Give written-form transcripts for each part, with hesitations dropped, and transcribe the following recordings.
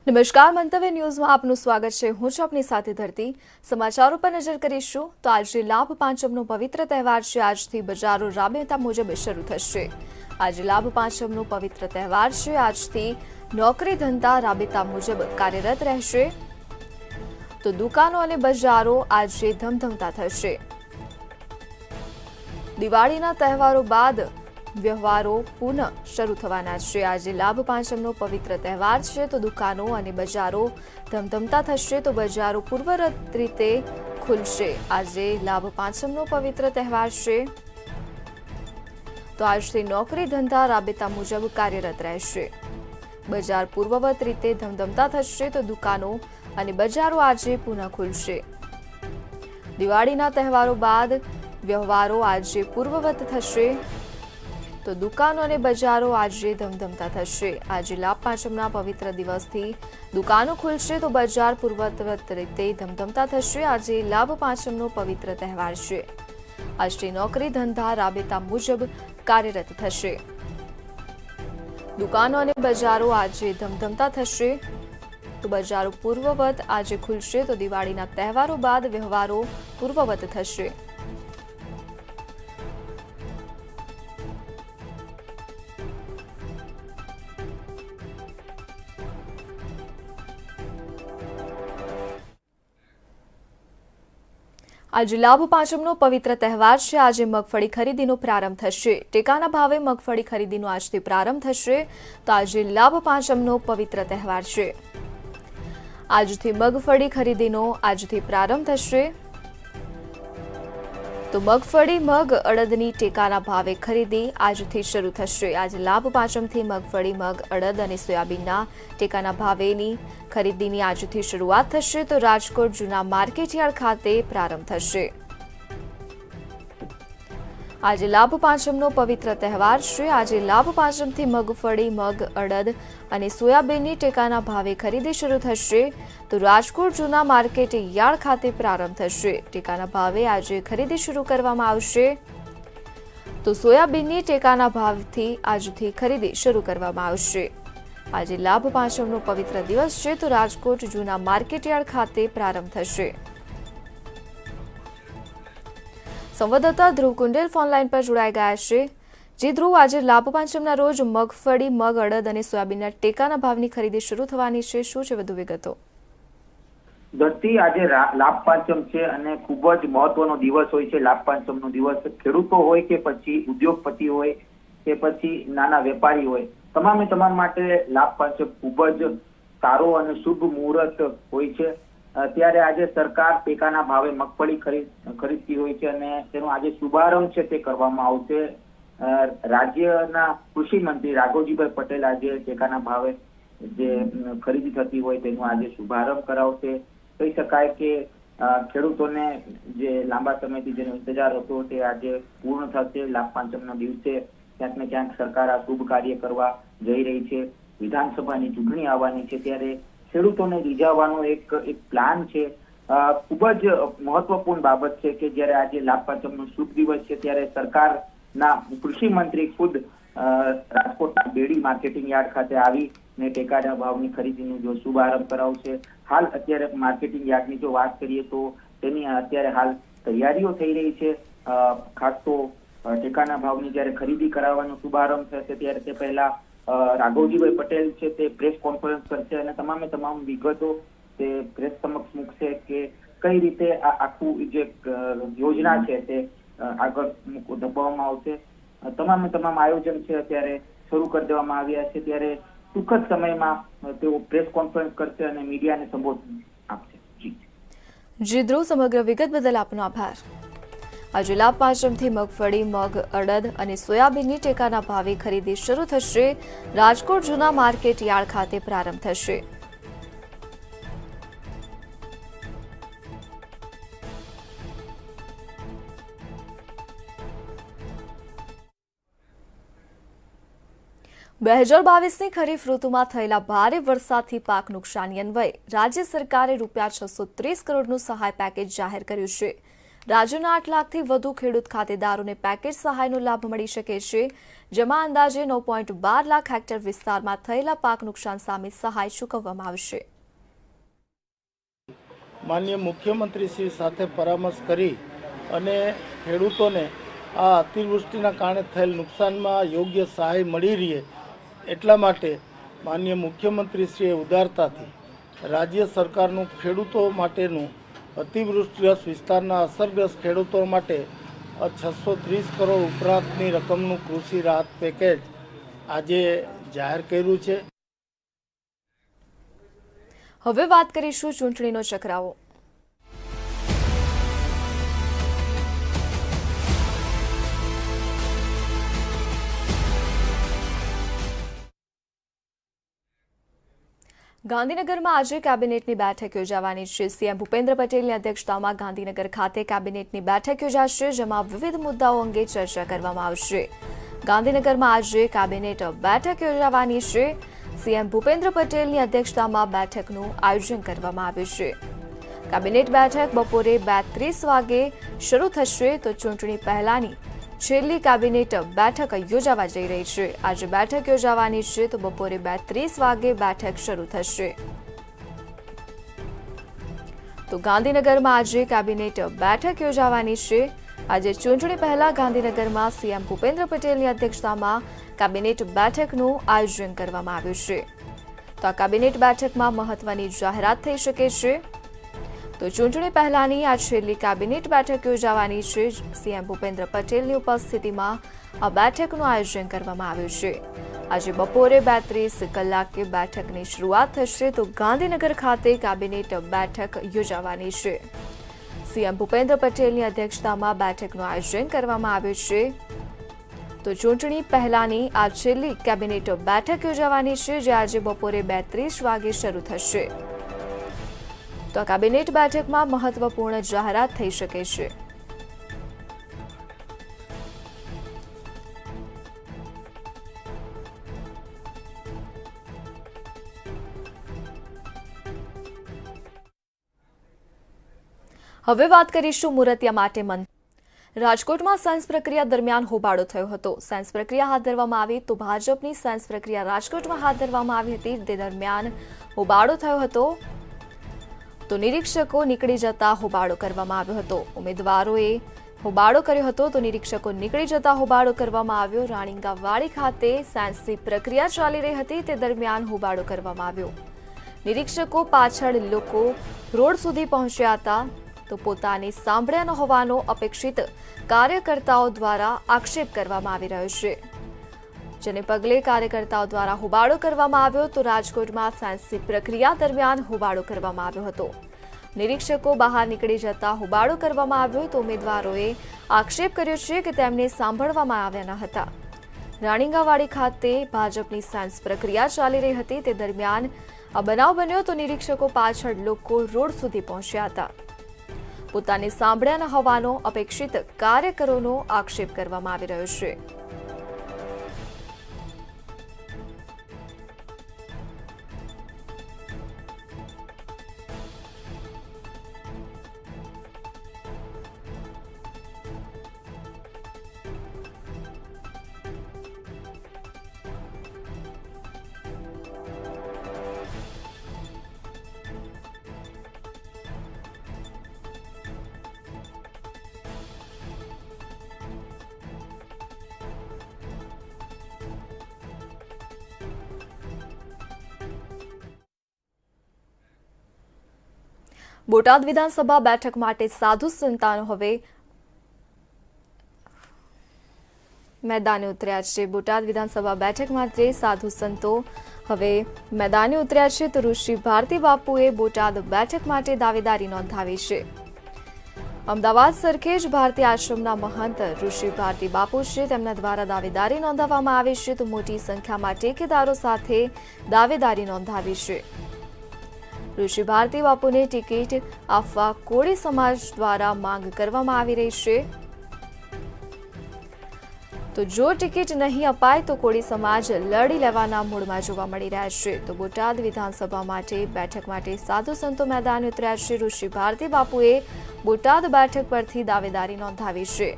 નમસ્કાર, મંતવ્ય ન્યૂઝમાં આપનું સ્વાગત છે। હું છું આપની સાથે ધરતી। સમાચારો પર નજર કરીશું તો આજે લાભ પાંચમનો પવિત્ર તહેવાર છે। આજથી બજારો રાબેતા મુજબ શરૂ થશે। આજે લાભ પાંચમનો પવિત્ર તહેવાર છે। આજથી નોકરી ધંધા રાબેતા મુજબ કાર્યરત રહેશે તો દુકાનો અને બજારો આજે ધમધમતા થશે। દિવાળીના તહેવારો બાદ વ્યવહારો પુનઃ શરૂ થવાના છે। આજે લાભ પાંચમનો પવિત્ર તહેવાર છે તો દુકાનો અને બજારો ધમધમતા થશે તો બજારો પૂર્વવત રીતે ખુલશે। આજે લાભ પાંચમનો પવિત્ર તહેવાર છે તો આજથી નોકરી ધંધા રાબેતા મુજબ કાર્યરત રહેશે। બજાર પૂર્વવત રીતે ધમધમતા થશે તો દુકાનો અને બજારો આજે પુનઃ ખુલશે। દિવાળીના તહેવારો બાદ વ્યવહારો આજે પૂર્વવત થશે તો દુકાનો અને બજારો આજે ધમધમતા થશે। આજે લાભ પાંચમના પવિત્ર દિવસથી દુકાનો ખુલશે તો બજાર પૂર્વવત રીતે ધમધમતા થશે। આજે લાભ પાંચમનો પવિત્ર તહેવાર છે। આજથી નોકરી ધંધા રાબેતા મુજબ કાર્યરત થશે। દુકાનો અને બજારો આજે ધમધમતા થશે તો બજારો પૂર્વવત આજે ખુલશે તો દિવાળીના તહેવારો બાદ વ્યવહારો પૂર્વવત થશે। આજે લાભ પાંચમનો પવિત્ર તહેવાર છે। આજે મગફળી ખરીદીનો પ્રારંભ થશે। ટેકાના ભાવે મગફળી ખરીદીનો આજથી પ્રારંભ થશે તો આજે લાભ પાંચમનો પવિત્ર તહેવાર છે। આજથી મગફળી ખરીદીનો આજથી પ્રારંભ થશે તો મગફળી મગ અડદની ટેકાના ભાવે ખરીદી આજથી શરૂ થશે। આજે લાભ પાંચમથી મગફળી મગ અડદ અને સોયાબીનના ટેકાના ભાવેની ખરીદીની આજથી શરૂઆત થશે તો રાજકોટ જૂના માર્કેટયાર્ડ ખાતે પ્રારંભ થશે। આજે લાભ પાંચમનો પવિત્ર તહેવાર છે। આજે લાભ પાંચમથી મગફળી મગ અડદ અને સોયાબીનની ટેકાના ભાવે ખરીદી શરૂ થશે તો રાજકોટ જૂના માર્કેટ યાર્ડ ખાતે પ્રારંભ થશે। ટેકાના ભાવે આજે ખરીદી શરૂ કરવામાં આવશે તો સોયાબીનની ટેકાના ભાવથી આજથી ખરીદી શરૂ કરવામાં આવશે। આજે લાભ પાંચમનો પવિત્ર દિવસ છે તો રાજકોટ જૂના માર્કેટયાર્ડ ખાતે પ્રારંભ થશે। સંવાદદાતા ધ્રુવ કુંડેલ ફોનલાઈન પર જોડાઈ ગયા છે। જે ધ્રુવ, આજે લાભ પાંચમના રોજ મગફળી મગ અડદ અને સોયાબીનના ટેકાના ભાવની ખરીદી શરૂ થવાની છે। શું છે વધુ વિગતો? ધરતી, આજે લાભ પાંચમ છે અને ખૂબ જ મહત્વનો દિવસ હોય છે। લાભ પાંચમનો દિવસ ખેડૂતો હોય કે પછી ઉદ્યોગપતિ હોય કે પછી નાના વેપારી હોય, તમામે તમામ માટે લાભ પાંચમ ખૂબ જ સારો અને શુભ મુહૂર્ત હોય છે। ત્યારે આજે સરકાર ટેકાના ભાવે મગફળી ખરીદતી હોય છે અને તેનો આજે શુભારંભ છે તે કરવામાં આવશે। રાજ્યના કૃષિ મંત્રી રાઘવજીભાઈ પટેલ આજે ટેકાના ભાવે જે ખરીદી થતી હોય તેનો આજે શુભારંભ કરાવશે। કહી શકાય કે ખેડૂતોને જે લાંબા સમયથી જેનો ઇંતજાર હતો તે આજે પૂર્ણ થશે। લાભ પાંચમના દિવસે ક્યાંક ને ક્યાંક સરકાર આ શુભ કાર્ય કરવા જઈ રહી છે। વિધાનસભાની ચૂંટણી આવવાની છે ત્યારે ખેડૂતોને રીઝવવાનો એક પ્લાન છે। ખૂબ જ મહત્વપૂર્ણ બાબત છે કે જ્યારે આજે લાભ પાંચમનો શુભ દિવસ છે ત્યારે સરકારના કૃષિ મંત્રી ખુદ રાજકોટના બેડી માર્કેટિંગ યાર્ડ ખાતે આવીને ટેકાના ભાવની ખરીદીનો જો શુભારંભ કરાવશે। હાલ અત્યારે માર્કેટિંગ યાર્ડની જો વાત કરીએ તો તેની અત્યારે હાલ તૈયારીઓ થઈ રહી છે। ખાસ તો ટેકાના ભાવની જ્યારે ખરીદી કરાવવાનો શુભારંભ થશે ત્યારે તે પહેલા રાઘવજીભાઈ પટેલ છે તે પ્રેસ કોન્ફરન્સ કરશે અને તમામે તમામ વિગતો તે પ્રેસ સમક્ષ મૂકશે કે કઈ રીતે આ આખું જે યોજના છે તે આગળ ધપાવવામાં આવશે। તમામે તમામ આયોજન છે અત્યારે શરૂ કરી દેવામાં આવ્યા છે ત્યારે ટૂંક જ સમયમાં તેઓ પ્રેસ કોન્ફરન્સ કરશે અને મીડિયાને સંબોધન આપશે। જી ધ્રુવ, સમગ્ર વિગત બદલ આપનો આભાર। આજે લાભ પાંચમથી મગફળી મગ અડદ અને સોયાબીનની ટેકાના ભાવે ખરીદી શરૂ થશે। રાજકોટ જૂના માર્કેટ યાર્ડ ખાતે પ્રારંભ થશે। બે 2022ની ખરીફ ઋતુમાં થયેલા ભારે વરસાદથી પાક નુકસાની અન્વયે રાજ્ય સરકારે રૂપિયા 630 કરોડનું સહાય પેકેજ જાહેર કર્યું છે। રાજ્યના 8 લાખથી વધુ ખેડૂત ખાતેદારોને પેકેજ સહાયનો લાભ મળી શકે છે, જેમાં અંદાજે 9.12 લાખ હેક્ટર વિસ્તારમાં થયેલા પાક નુકસાન સામે સહાય ચૂકવવામાં આવશે. માનનીય મુખ્યમંત્રી શ્રી સાથે પરામર્શ કરી અને ખેડૂતોને આ અતિવૃષ્ટિના કારણે થયેલ નુકસાનમાં યોગ્ય સહાય મળી રહે એટલા માટે માનનીય મુખ્યમંત્રીશ્રીએ ઉદારતાથી રાજ્ય સરકારનું ખેડૂતો માટેનું અતિવૃષ્ટિગ્રસ્ત વિસ્તારના અસરગ્રસ્ત ખેડૂતો માટે 630 કરોડ ઉપરાંતની રકમનું કૃષિ રાહત પેકેજ આજે જાહેર કર્યું છે. હવે વાત કરીશું ચૂંટણીનો ચક્રાવો. ગાંધીનગરમાં આજે કેબિનેટની બેઠક યોજાવાની છે. સીએમ ભૂપેન્દ્ર પટેલની અધ્યક્ષતામાં ગાંધીનગર ખાતે કેબિનેટની બેઠક યોજાશે, જેમાં વિવિધ મુદ્દાઓ અંગે ચર્ચા કરવામાં આવશે. ગાંધીનગરમાં આજે કેબિનેટ બેઠક યોજાવાની છે. સીએમ ભૂપેન્દ્ર પટેલની અધ્યક્ષતામાં બેઠકનું આયોજન કરવામાં આવ્યું છે. કેબિનેટ બેઠક બપોરે 2:30 વાગે શરૂ થશે, તો ચૂંટણી પહેલાની છેલ્લી કેબિનેટ બેઠક યોજાવા જઈ રહી છે. આજે બેઠક યોજાવાની છે, તો બપોરે 2:30 વાગે બેઠક શરૂ થશે. તો ગાંધીનગરમાં આજે કેબિનેટ બેઠક યોજાવાની છે. આજે ચૂંટણી પહેલા ગાંધીનગરમાં સીએમ ભૂપેન્દ્ર પટેલની અધ્યક્ષતામાં કેબિનેટ બેઠકનું આયોજન કરવામાં આવ્યું છે. તો આ કેબિનેટ બેઠકમાં મહત્વની જાહેરાત થઈ શકે છે. તો ચૂંટણી પહેલાની આ છેલ્લી કેબિનેટ બેઠક યોજાવાની છે. સીએમ ભૂપેન્દ્ર પટેલની ઉપસ્થિતિમાં આ બેઠકનું આયોજન કરવામાં આવ્યું છે. આજે બપોરે 2:30 કલાકે બેઠકની શરૂઆત થશે. તો ગાંધીનગર ખાતે કેબિનેટ બેઠક યોજાવાની છે. સીએમ ભૂપેન્દ્ર પટેલની અધ્યક્ષતામાં બેઠકનું આયોજન કરવામાં આવ્યું છે. તો ચૂંટણી પહેલાની આ છેલ્લી કેબિનેટ બેઠક યોજાવાની છે, જે આજે બપોરે 2:30 વાગે શરૂ થશે. તો આ કેબિનેટ બેઠકમાં મહત્વપૂર્ણ જાહેરાત થઈ શકે છે. હવે વાત કરીશું મુરતિયા માટે મંત્ર. રાજકોટમાં સાયન્સ પ્રક્રિયા દરમિયાન હોબાળો થયો હતો. સાયન્સ પ્રક્રિયા હાથ ધરવામાં આવી તો ભાજપની સાયન્સ પ્રક્રિયા રાજકોટમાં હાથ ધરવામાં આવી હતી. તે દરમિયાન હોબાળો થયો હતો, તો નિરીક્ષકો નીકળી જતા હોબાળો કરવામાં આવ્યો હતો. ઉમેદવારોએ હોબાળો કર્યો હતો, તો નિરીક્ષકો નીકળી જતા હોબાળો કરવામાં આવ્યો. રાણીંગાવાડી ખાતે સાયન્સની પ્રક્રિયા ચાલી રહી હતી, તે દરમિયાન હોબાળો કરવામાં આવ્યો. નિરીક્ષકો પાછળ લોકો રોડ સુધી પહોંચ્યા હતા, તો પોતાને સાંભળ્યા ન હોવાનો અપેક્ષિત કાર્યકર્તાઓ દ્વારા આક્ષેપ કરવામાં આવી રહ્યો છે, જેને પગલે કાર્યકર્તાઓ દ્વારા હોબાળો કરવામાં આવ્યો. તો રાજકોટમાં સાયન્સની પ્રક્રિયા દરમિયાન હોબાળો કરવામાં આવ્યો હતો. નિરીક્ષકો બહાર નીકળી જતા હોબાળો કરવામાં આવ્યો. તો ઉમેદવારોએ આક્ષેપ કર્યો છે કે તેમને સાંભળવામાં આવ્યા ન હતા. રાણીંગાવાડી ખાતે ભાજપની સાયન્સ પ્રક્રિયા ચાલી રહી હતી, તે દરમિયાન આ બનાવ બન્યો. તો નિરીક્ષકો પાછળ લોકો રોડ સુધી પહોંચ્યા હતા, પોતાને સાંભળ્યા ન હોવાનો અપેક્ષિત કાર્યકરોનો આક્ષેપ કરવામાં આવી રહ્યો છે. બોટાદ વિધાનસભા બેઠક માટે સાધુ સંતાનો હવે મેદાને ઉતર્યા છે. બોટાદ વિધાનસભા બેઠક માટે સાધુ સંતો હવે મેદાને ઉતર્યા છે. તો ઋષિ ભારતી બાપુએ બોટાદ બેઠક માટે દાવેદારી નોંધાવી છે. અમદાવાદ સરખેજ ભારતી આશ્રમના મહંત ઋષિ ભારતી બાપુ છે, તેમના દ્વારા દાવેદારી નોંધાવવામાં આવી છે. તો મોટી સંખ્યામાં ટેકેદારો સાથે દાવેદારી નોંધાવી છે. ઋષિ ભારતી બાપુને ટિકિટ આપવા કોળી સમાજ દ્વારા માંગ કરવામાં આવી રહી છે. તો જો ટિકિટ નહીં અપાય તો કોળી સમાજ લડી લેવાના મૂડમાં જોવા મળી રહ્યા છે. તો બોટાદ વિધાનસભા માટે બેઠક માટે સાધુ સંતો મેદાને ઉતર્યા છે. ઋષિ ભારતી બાપુએ બોટાદ બેઠક પરથી દાવેદારી નોંધાવી છે.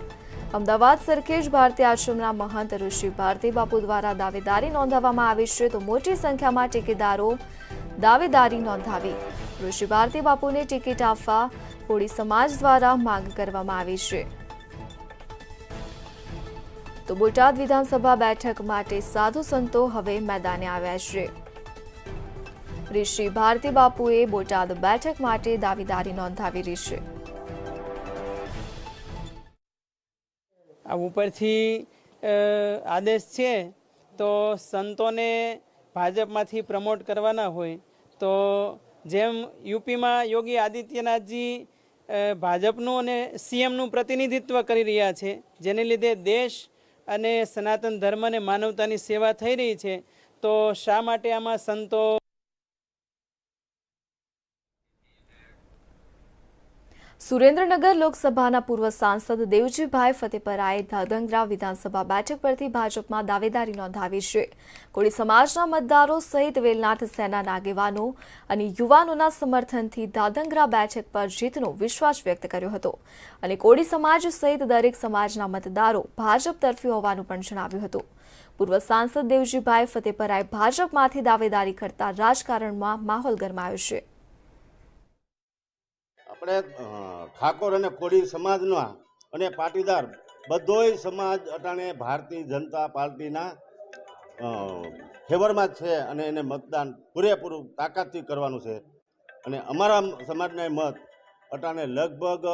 અમદાવાદ સરખેજ ભારતી આશ્રમના મહંત ઋષિ ભારતી બાપુ દ્વારા દાવેદારી નોંધાવવામાં આવી છે. તો મોટી સંખ્યામાં ટેકેદારો દાવેદારી નોંધાવી. ઋષિ ભારતી બાપુને ટિકિટ આપવા કોળી સમાજ દ્વારા માંગ કરવામાં આવી છે. તો બોટાદ વિધાનસભા બેઠક માટે સાધુ સંતો હવે મેદાને આવ્યા છે. ઋષિ ભારતી બાપુએ બોટાદ બેઠક માટે દાવેદારી નોંધાવી છે. આ ઉપરથી આદેશ છે તો સંતોને ભાજપમાંથી પ્રમોટ કરવાના હોય તો જેમ યુપીમાં યોગી આદિત્યનાથજી ભાજપનું અને સીએમનું પ્રતિનિધિત્વ કરી રહ્યા છે, જેને લીધે દેશ અને સનાતન ધર્મ અને માનવતાની સેવા થઈ રહી છે, તો શા માટે આમાં સંતો સુરેન્દ્રનગર લોકસભાના પૂર્વ સાંસદ દેવજીભાઈ ફતેપરાએ ધાંગધ્રા વિધાનસભા બેઠક પરથી ભાજપમાં દાવેદારી નોંધાવી છે. કોળી સમાજના મતદારો સહિત વેલનાથ સેનાના આગેવાનો અને યુવાનોના સમર્થનથી ધાંગધ્રા બેઠક પર જીતનો વિશ્વાસ વ્યક્ત કર્યો હતો અને કોળી સમાજ સહિત દરેક સમાજના મતદારો ભાજપ તરફી હોવાનું પણ જણાવ્યું હતું. પૂર્વ સાંસદ દેવજીભાઈ ફતેપરાએ ભાજપમાંથી દાવેદારી કરતા રાજકારણમાં માહોલ ગરમાયો છે. આપણે ઠાકોર અને કોળી સમાજના અને પાટીદાર બધોય સમાજ અટાણે ભારતીય જનતા પાર્ટીના ફેવરમાં જ છે અને એને મતદાન પૂરેપૂરું તાકાતથી કરવાનું છે. અને અમારા સમાજના મત અટાણે લગભગ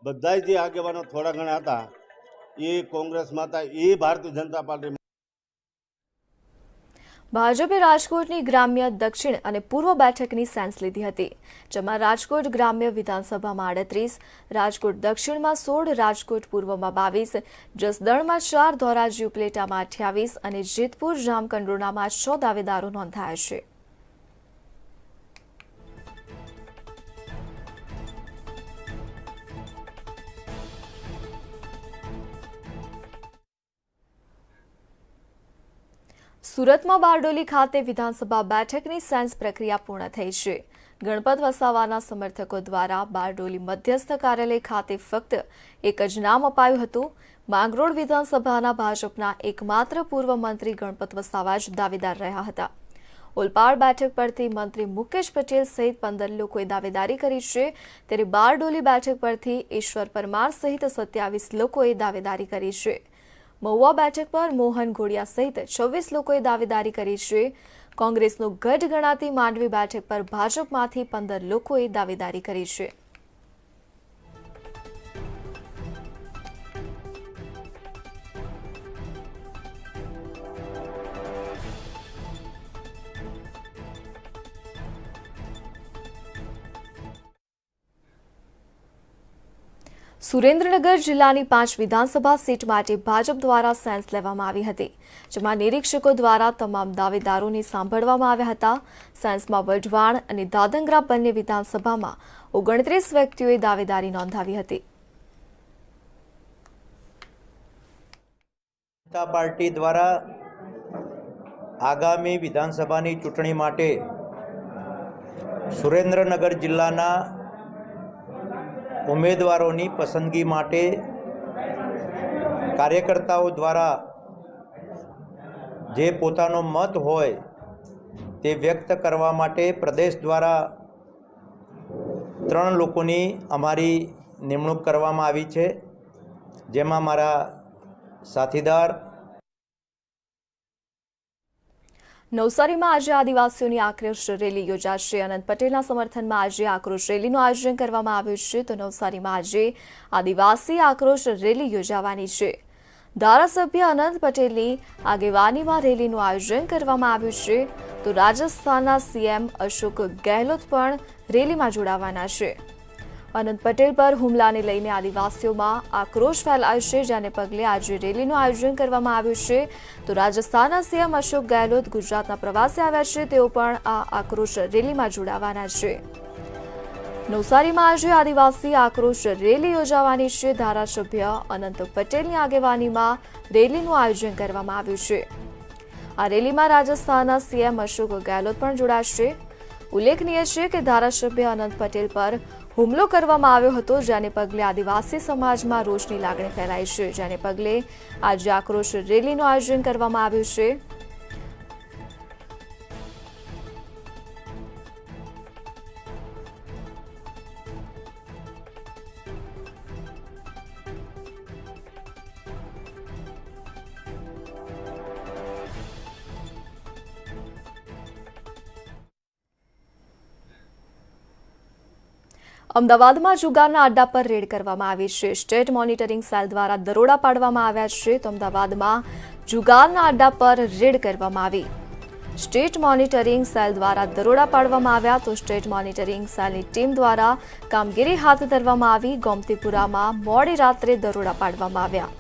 બધા જે આગેવાનો થોડા ઘણા હતા એ કોંગ્રેસમાં હતા, એ ભારતીય જનતા પાર્ટી. ભાજપે રાજકોટની ગ્રામ્ય, દક્ષિણ અને પૂર્વ બેઠકની સેન્સ લીધી હતી, જેમાં રાજકોટ ગ્રામ્ય વિધાનસભામાં 38, રાજકોટ દક્ષિણમાં 16, રાજકોટ પૂર્વમાં 22, જસદણમાં 4, ધોરાજી ઉપલેટામાં 28 અને જેતપુર જામકંડોરણામાં 6 દાવેદારો નોંધાયા છે. સુરતમાં બારડોલી ખાતે વિધાનસભા બેઠકની સેન્સ પ્રક્રિયા પૂર્ણ થઈ છે. ગણપત વસાવાના સમર્થકો દ્વારા બારડોલી મધ્યસ્થ કાર્યાલય ખાતે ફક્ત એક જ નામ અપાયું હતું. માંગરોળ વિધાનસભાના ભાજપના એકમાત્ર પૂર્વ મંત્રી ગણપત વસાવા જ દાવેદાર રહ્યા હતા. ઓલપાડ બેઠક પરથી મંત્રી મુકેશ પટેલ સહિત 15 લોકોએ દાવેદારી કરી છે, ત્યારે બારડોલી બેઠક પરથી ઈશ્વર પરમાર સહિત 27 લોકોએ દાવેદારી કરી છે. મહુવા બેઠક પર મોહન ઘોડિયા સહિત 26 લોકોએ દાવેદારી કરી છે. કોંગ્રેસનું ગઢ ગણાતી માંડવી બેઠક પર ભાજપમાંથી 15 લોકોએ દાવેદારી કરી છે. સુરેન્દ્રનગર જિલ્લાની 5 વિધાનસભા સીટ માટે ભાજપ દ્વારા સેન્સ લેવામાં આવી હતી, જેમાં નિરીક્ષકો દ્વારા તમામ દાવેદારોને સાંભળવામાં આવ્યા હતા. સેન્સમાં વઢવાણ અને ધાંગધ્રા બંને વિધાનસભામાં 29 વ્યક્તિઓએ દાવેદારી નોંધાવી હતી. જનતા પાર્ટી દ્વારા આગામી વિધાનસભાની ચૂંટણી માટે સુરેન્દ્રનગર જિલ્લાના ઉમેદવારોની પસંદગી માટે કાર્યકર્તાઓ દ્વારા જે પોતાનો મત હોય તે વ્યક્ત કરવા માટે પ્રદેશ દ્વારા 3 લોકોની અમારી નિમણૂક કરવામાં આવી છે, જેમાં મારા સાથીદાર. નવસારીમાં આજે આદિવાસીઓની આક્રોશ રેલી યોજાશે. અનંત પટેલના સમર્થનમાં આજે આક્રોશ રેલીનું આયોજન કરવામાં આવ્યું છે. તો નવસારીમાં આજે આદિવાસી આક્રોશ રેલી યોજાવાની છે. ધારાસભ્ય અનંત પટેલની આગેવાનીમાં રેલીનું આયોજન કરવામાં આવ્યું છે. તો રાજસ્થાનના સીએમ અશોક ગેહલોત પણ રેલીમાં જોડાવાના છે. અનંત પટેલ પર હુમલાને લઈને આદિવાસીઓમાં આક્રોશ ફેલાયો છે, જેને પગલે આજે રેલીનું આયોજન કરવામાં આવ્યું છે. તો રાજસ્થાનના સીએમ અશોક ગેહલોત ગુજરાતના પ્રવાસે આવ્યા છે, તેઓ પણ આ આક્રોશ રેલીમાં જોડાવાના છે. નવસારીમાં આજે આદિવાસી આક્રોશ રેલી યોજાવાની છે. ધારાસભ્ય અનંત પટેલની આગેવાનીમાં રેલીનું આયોજન કરવામાં આવ્યું છે. આ રેલીમાં રાજસ્થાનના સીએમ અશોક ગેહલોત પણ જોડાશે. ઉલ્લેખનીય છે કે ધારાસભ્ય અનંત પટેલ પર હુમલો કરવામાં આવ્યો હતો, જેને પગલે આદિવાસી સમાજમાં રોષની લાગણી ફેલાઈ છે, જેને પગલે આજે આક્રોશ રેલીનું આયોજન કરવામાં આવ્યું છે. અમદાવાદમાં જુગારના અડ્ડા પર રેડ કરવામાં આવી છે. સ્ટેટ મોનિટરિંગ સેલ દ્વારા દરોડા પાડવામાં આવ્યા છે. તો અમદાવાદમાં જુગારના અડ્ડા પર રેડ કરવામાં આવી. સ્ટેટ મોનિટરિંગ સેલ દ્વારા દરોડા પાડવામાં આવ્યા. તો સ્ટેટ મોનિટરિંગ સેલની ટીમ દ્વારા કામગીરી હાથ ધરવામાં આવી. ગોમતીપુરામાં મોડી રાત્રે દરોડા પાડવામાં આવ્યા.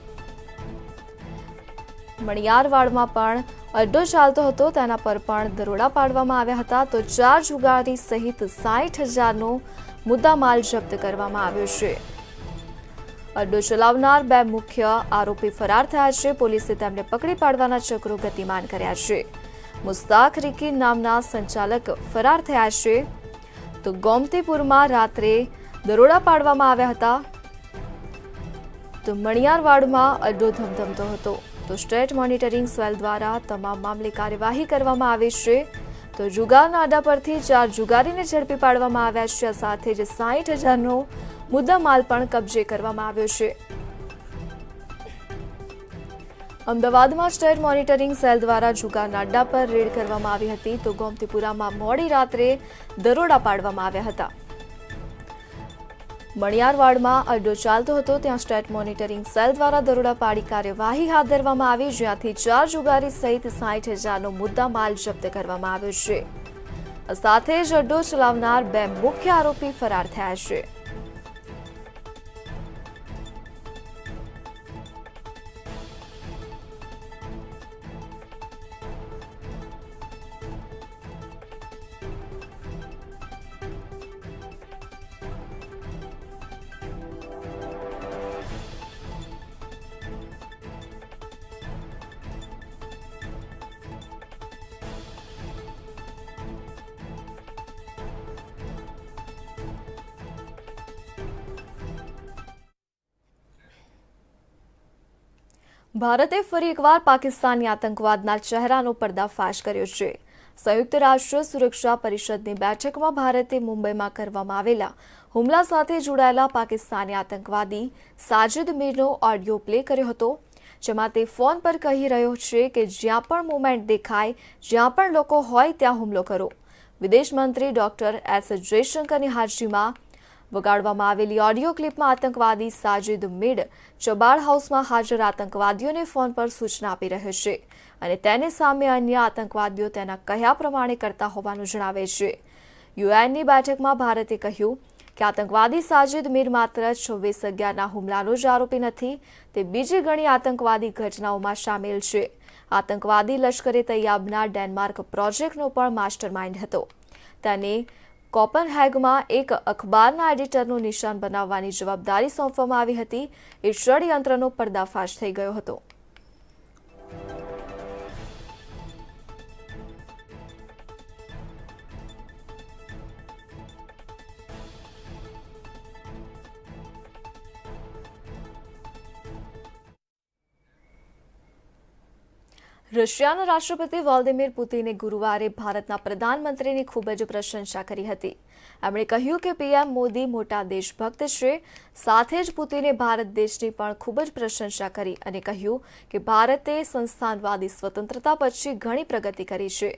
મણિયારવાડમાં પણ અડ્ડો ચાલતો હતો, તેના પર પણ દરોડા પાડવામાં આવ્યા હતા. તો 4 જુગારી સહિત 60,000નો મુદ્દામાલ જપ્ત કરવામાં આવ્યો છે. અડ્ડો ચલાવનાર 2 મુખ્ય આરોપી ફરાર થયા છે. પોલીસે તેમને પકડી પાડવાના ચક્રો ગતિમાન કર્યા છે. મુસ્તાક રીકી નામના સંચાલક ફરાર થયા છે. તો ગોમતીપુરમાં રાત્રે દરોડા પાડવામાં આવ્યા હતા. તો મણિયારવાડમાં અડ્ડો ધમધમતો હતો. તો સ્ટેટ મોનિટરિંગ સેલ દ્વારા તમામ મામલે કાર્યવાહી કરવામાં આવી છે. તો જુગારના અડ્ડા પરથી 4 જુગારીને ઝડપી પાડવામાં આવ્યા છે. સાથે જ 60,000નો મુદ્દામાલ પણ કબજે કરવામાં આવ્યો છે. અમદાવાદમાં સ્ટેટ મોનિટરિંગ સેલ દ્વારા જુગારના અડ્ડા પર રેડ કરવામાં આવી હતી. તો ગોમતીપુરામાં મોડી રાત્રે દરોડા પાડવામાં આવ્યા હતા. મણિયારવાડમાં અડ્ડો ચાલતો હતો, ત્યાં સ્ટેટ મોનિટરિંગ સેલ દ્વારા દરોડા પાડી કાર્યવાહી હાથ ધરવામાં આવી, જ્યાંથી 4 જુગારી સહિત 60,000નો મુદ્દામાલ જપ્ત કરવામાં આવ્યો છે. સાથે જ અડ્ડો ચલાવનાર 2 મુખ્ય આરોપી ફરાર થયા છે. ભારતે ફરી એકવાર પાકિસ્તાની આતંકવાદના ચહેરાનો પર્દાફાશ કર્યો છે. સંયુક્ત રાષ્ટ્ર સુરક્ષા પરિષદની બેઠકમાં ભારતે મુંબઈમાં કરવામાં આવેલા હુમલા સાથે જોડાયેલા પાકિસ્તાની આતંકવાદી સાજિદ મીરનો ઓડિયો પ્લે કર્યો હતો, જેમાં તે ફોન પર કહી રહ્યો છે કે જ્યાં પણ મૂવમેન્ટ દેખાય, જ્યાં પણ લોકો હોય ત્યાં હુમલો કરો. વિદેશ મંત્રી ડોક્ટર એસ જયશંકરની હાજરીમાં વગાડવામાં આવેલી ઓડિયો ક્લિપમાં આતંકવાદી સાજિદ મીર ચબાડ હાઉસમાં હાજર આતંકવાદીઓને ફોન પર સૂચના આપી રહ્યો છે અને તેની સામે અન્ય આતંકવાદીઓ તેના કહ્યા પ્રમાણે કરતા હોવાનું જણાવે છે. યુએનની બેઠકમાં ભારતે કહ્યું કે આતંકવાદી સાજિદ મીર માત્ર 26/11ના હુમલાનો જ આરોપી નથી, તે બીજી ઘણી આતંકવાદી ઘટનાઓમાં સામેલ છે. આતંકવાદી લશ્કરે તૈયાબના ડેનમાર્ક પ્રોજેક્ટનો પણ માસ્ટરમાઇન્ડ હતો. તેને કોપનહેગમાં એક અખબારના એડિટરનું નિશાન બનાવવાની જવાબદારી સોંપવામાં આવી હતી. એ ષડયંત્રનો પર્દાફાશ થઈ ગયો હતો. રશિયાના રાષ્ટ્રપતિ વ્લાદિમીર પુતિને ગુરુવારે ભારતના પ્રધાનમંત્રીની ખૂબ જ પ્રશંસા કરી હતી. એમણે કહ્યું કે પીએમ મોદી મોટા દેશભક્ત છે. સાથે જ પુતિને ભારત દેશની પણ ખૂબ જ પ્રશંસા કરી અને કહ્યું કે ભારતે સંસ્થાનવાદી સ્વતંત્રતા પછી ઘણી પ્રગતિ કરી છે.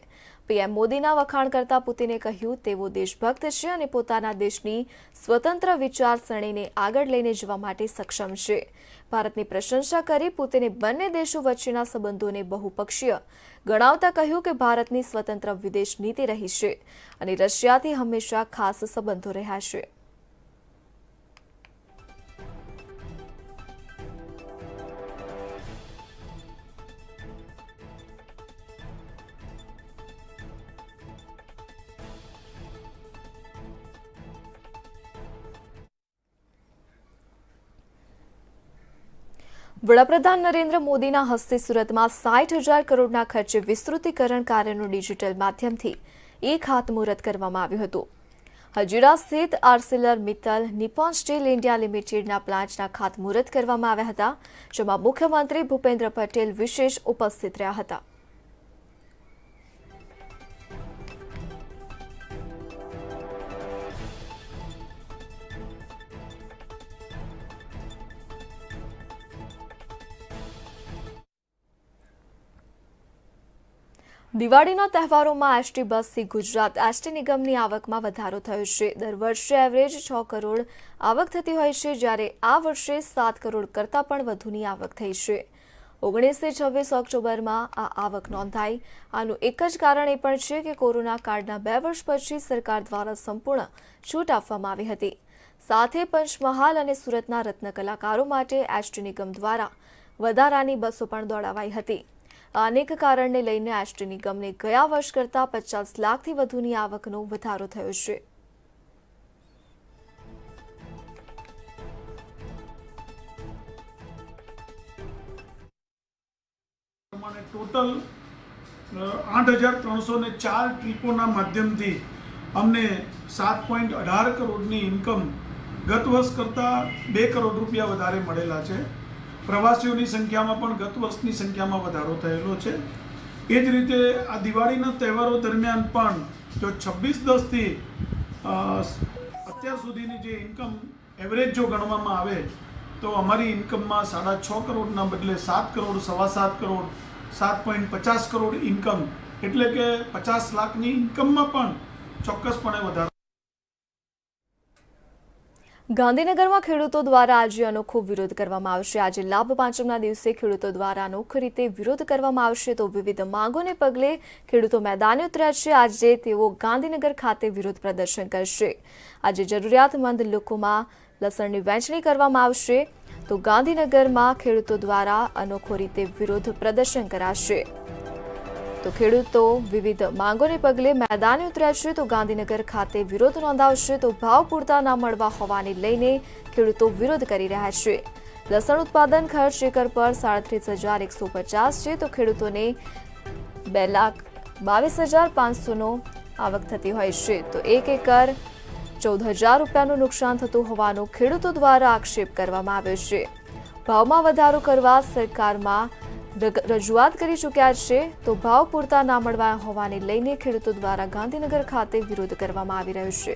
પીએમ મોદીના વખાણ કરતા પુતિને કહ્યું તેઓ દેશભક્ત છે અને પોતાના દેશની સ્વતંત્ર વિચારસરણીને આગળ લઈને જવા માટે સક્ષમ છે. ભારતની પ્રશંસા કરી પુતિને બંને દેશો વચ્ચેના સંબંધોને બહુપક્ષીય ગણાવતા કહ્યું કે ભારતની સ્વતંત્ર વિદેશ નીતિ રહી છે અને રશિયાથી હંમેશા ખાસ સંબંધો રહ્યા છે. વડાપ્રધાન નરેન્દ્ર મોદીના હસ્તે સુરતમાં 60,000 કરોડના ખર્ચે વિસ્તૃતીકરણ કાર્યનું ડિજિટલ માધ્યમથી ખાતમુહૂર્ત કરવામાં આવ્યું હતું. હજીરા સ્થિત Arcelor Mittal Nippon steel India લિમિટેડના પ્લાન્ટના ખાતમુહૂર્ત કરવામાં આવ્યા હતા, જેમાં મુખ્યમંત્રી ભૂપેન્દ્ર પટેલ વિશેષ ઉપસ્થિત રહ્યા હતા. દિવાળીના તહેવારોમાં એસટી બસથી ગુજરાત એસટી નિગમની આવકમાં વધારો થયો છે. દર વર્ષે એવરેજ 6 કરોડ આવક થતી હોય છે, જ્યારે આ વર્ષે 7 કરોડ કરતાં પણ વધુની આવક થઈ છે. 19-26 ઓક્ટોબરમાં આ આવક નોંધાઈ. આનું એક જ કારણ એ પણ છે કે કોરોના કાળના 2 વર્ષ પછી સરકાર દ્વારા સંપૂર્ણ છૂટ આપવામાં આવી હતી. સાથે પંચમહાલ અને સુરતના રત્ન કલાકારો માટે એસટી નિગમ દ્વારા વધારાની બસો પણ દોડાવાઈ હતી. અનેક કારણને લઈને એસટી નિગમને ગયા વર્ષ કરતાં 50 લાખથી વધુની આવકનો વધારો થયો છે. ટોટલ 8,304 ટ્રીપોના માધ્યમથી અમને 7.18 કરોડની ઇન્કમ ગત વર્ષ કરતાં 2 કરોડ રૂપિયા વધારે મળેલા છે. પ્રવાસીઓની સંખ્યામાં પણ ગત વર્ષની સંખ્યામાં વધારો થયેલો છે. એ જ રીતે આ દિવાળીના તહેવારો દરમિયાન પણ જો 26/10થી અત્યાર સુધીની જે ઇન્કમ એવરેજ જો ગણવામાં આવે તો અમારી ઇન્કમમાં 6.5 કરોડના બદલે 7 કરોડ, 7.25 કરોડ, 7.50 કરોડ ઇન્કમ, એટલે કે 50 લાખની ઇન્કમમાં પણ ચોક્કસપણે વધારો. ગાંધીનગરમાં ખેડૂતો દ્વારા આજે અનોખો વિરોધ કરવામાં આવશે. આજે લાભ પાંચમના દિવસે ખેડૂતો દ્વારા અનોખી રીતે વિરોધ કરવામાં આવશે, તો વિવિધ માંગોને પગલે ખેડૂતો મેદાને ઉતર્યા છે. આજે તેઓ ગાંધીનગર ખાતે વિરોધ પ્રદર્શન કરશે. આજે જરૂરિયાતમંદ લોકોમાં લસણની વહેંચણી કરવામાં આવશે, તો ગાંધીનગરમાં ખેડૂતો દ્વારા અનોખો રીતે વિરોધ પ્રદર્શન કરાશે. તો ખેડૂતો વિવિધ માંગોને પગલે મેદાને ઉતર્યા છે, તો ગાંધીનગર ખાતે વિરોધ નોંધાવશે. તો ભાવ પૂરતા ન મળવા હોવાને લઈને ખેડૂતો વિરોધ કરી રહ્યા છે. લસણ ઉત્પાદન ખર્ચ એકર પર 37,150 છે, તો ખેડૂતોને 2,22,500નો આવક થતી હોય છે, તો એક એકર 14,000 રૂપિયાનું નુકસાન થતું હોવાનો ખેડૂતો દ્વારા આક્ષેપ કરવામાં આવ્યો છે. ભાવમાં વધારો કરવા સરકારમાં રજૂઆત કરી ચૂક્યા છે, તો ભાવ પૂરતા ના મળવા હોવાને લઈને ખેડૂતો દ્વારા ગાંધીનગર ખાતે વિરોધ કરવામાં આવી રહ્યો છે.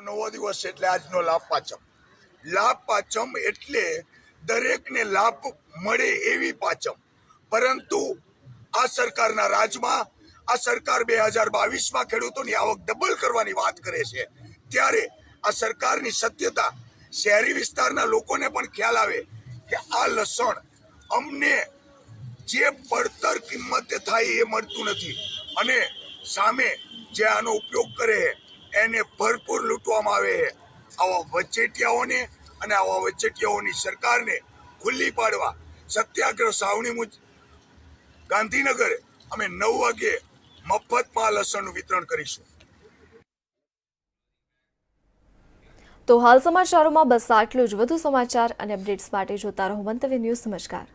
નવો દિવસ એટલે આજનો લાભ પાંચમ. લાભ પાંચમ એટલે દરેકને લાભ મળે એવી પાંચમ. પરંતુ આ સરકારના રાજમાં આ સરકાર 2022માં ખેડૂતોની આવક ડબલ કરવાની વાત કરે છે, ત્યારે આ સરકારની સત્યતા શહેરી વિસ્તારના લોકોને પણ ખ્યાલ આવે કે આ લસણ અમને જે પડતર કિંમતે થાય એ મળતું નથી, અને સામે જે આનો ઉપયોગ કરે એને ભરપૂર લૂંટવામાં આવે છે. આવા વચેટિયાઓને અને આવા વચેટિયાઓની સરકારને ખુલ્લી પાડવા સત્યાગ્રહ સાવણી મુજબ ગાંધીનગર અમે 9 વાગે મફતમાં લસણનું વિતરણ કરીશું. તો હાલ સમાચારોમાં બસ આટલું જ. વધુ સમાચાર અને અપડેટ્સ માટે જોતા રહો મંતવ્ય ન્યૂઝ. નમસ્કાર.